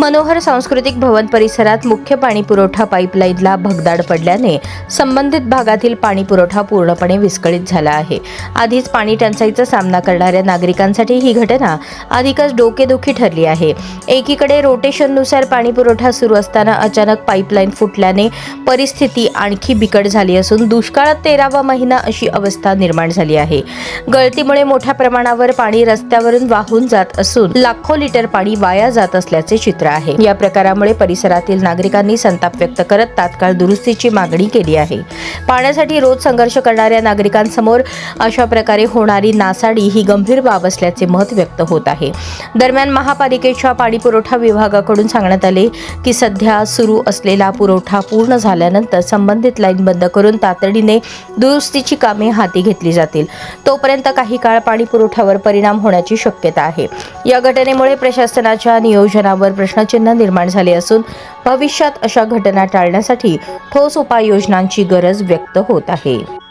मनोहर सांस्कृतिक भवन परिसरात मुख्य पाणी पुरवठा पाईपलाईनला भगदाड पडल्याने संबंधित भागातील पाणी पुरवठा पूर्णपणे विस्कळीत झाला आहे. आधीच पाणी टंचाईचा सामना करणाऱ्या नागरिकांसाठी ही घटना अधिकच डोकेदुखी ठरली आहे. एकीकडे रोटेशननुसार पाणी पुरवठा सुरू असताना अचानक पाईपलाईन फुटल्याने परिस्थिती आणखी बिकट झाली असून दुष्काळात 13वा महिना अशी अवस्था निर्माण झाली आहे. गळतीमुळे मोठ्या प्रमाणावर पाणी रस्त्यावरून वाहून जात असून लाखो लिटर पाणी वाया जात असल्याचे चित्र आहे. या प्रकारामुळे परिसरातील नागरिकांनी संताप व्यक्त करत तात्काळ दुरुस्तीची मागणी केली आहे. पाण्यासाठी रोज संघर्ष करणाऱ्या नागरिकांसमोर अशा प्रकारे होणारी नासाडी ही गंभीर बाब असल्याचे मत व्यक्त होत आहे. दरम्यान महापालिकेच्या पाणी पुरवठा विभागाकडून सांगण्यात आले की सध्या सुरू असलेला पुरवठा पूर्ण झाल्यानंतर संबंधित लाईन बंद करून तातडीने दुरुस्तीची कामे हाती घेतली जातील. तोपर्यंत काही काळ पाणी पुरवठ्यावर परिणाम होण्याची शक्यता आहे. या घटनेमुळे प्रशासनाच्या नियोजनावर प्रश्नचिन्ह निर्माण झाले असून भविष्यात अशा घटना टाळण्यासाठी ठोस उपाययोजनांची गरज व्यक्त होत आहे.